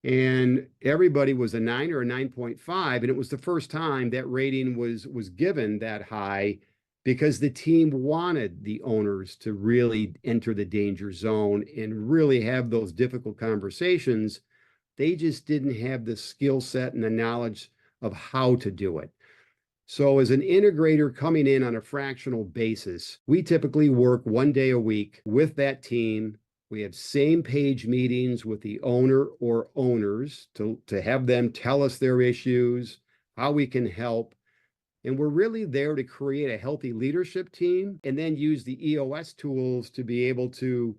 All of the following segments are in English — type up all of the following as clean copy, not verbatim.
and everybody was a 9 or a 9.5. And it was the first time that rating was given that high, because the team wanted the owners to really enter the danger zone and really have those difficult conversations. They just didn't have the skill set and the knowledge of how to do it. So as an integrator coming in on a fractional basis, we typically work 1 day a week with that team. We have same page meetings with the owner or owners to have them tell us their issues, how we can help. And we're really there to create a healthy leadership team, and then use the EOS tools to be able to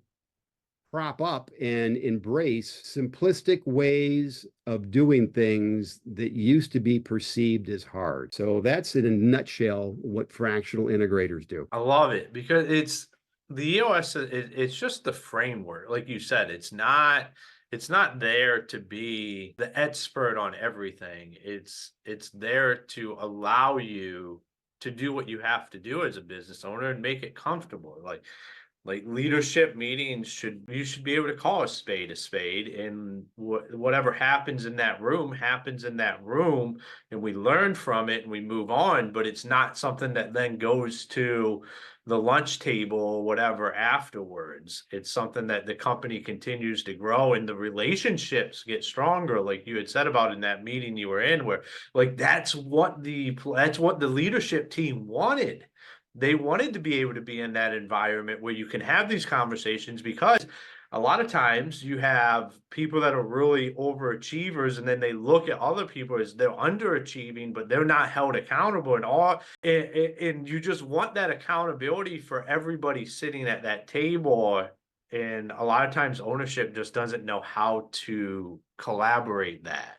prop up and embrace simplistic ways of doing things that used to be perceived as hard. So that's in a nutshell what fractional integrators do. I love it, because it's the EOS, it's just the framework. Like you said, it's not there to be the expert on everything. It's there to allow you to do what you have to do as a business owner and make it comfortable. Like leadership meetings, you should be able to call a spade, and whatever happens in that room happens in that room, and we learn from it and we move on. But it's not something that then goes to the lunch table or whatever afterwards. It's something that the company continues to grow and the relationships get stronger, like you had said about in that meeting you were in, where like that's what the leadership team wanted. They wanted to be able to be in that environment where you can have these conversations, because a lot of times you have people that are really overachievers, and then they look at other people as they're underachieving, but they're not held accountable and you just want that accountability for everybody sitting at that table. And a lot of times ownership just doesn't know how to collaborate that.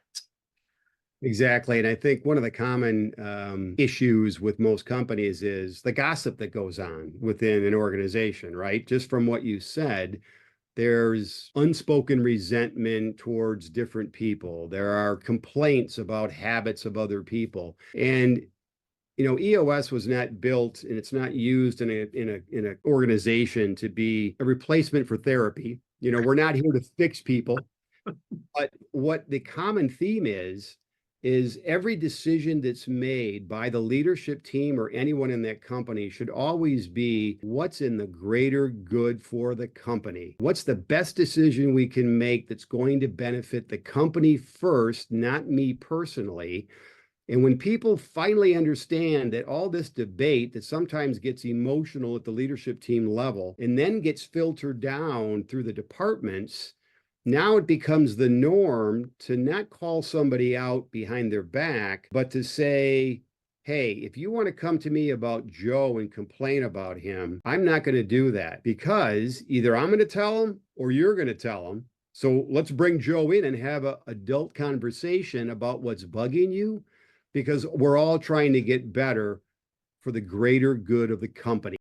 Exactly. And I think one of the common issues with most companies is the gossip that goes on within an organization, right? Just from what you said, there's unspoken resentment towards different people. There are complaints about habits of other people. And EOS was not built, and it's not used in an organization to be a replacement for therapy. We're not here to fix people. But what the common theme is every decision that's made by the leadership team or anyone in that company should always be what's in the greater good for the company. What's the best decision we can make that's going to benefit the company first, not me personally. And when people finally understand that all this debate that sometimes gets emotional at the leadership team level and then gets filtered down through the departments, now it becomes the norm to not call somebody out behind their back, but to say, hey, if you want to come to me about Joe and complain about him, I'm not going to do that, because either I'm going to tell him or you're going to tell him. So let's bring Joe in and have an adult conversation about what's bugging you, because we're all trying to get better for the greater good of the company.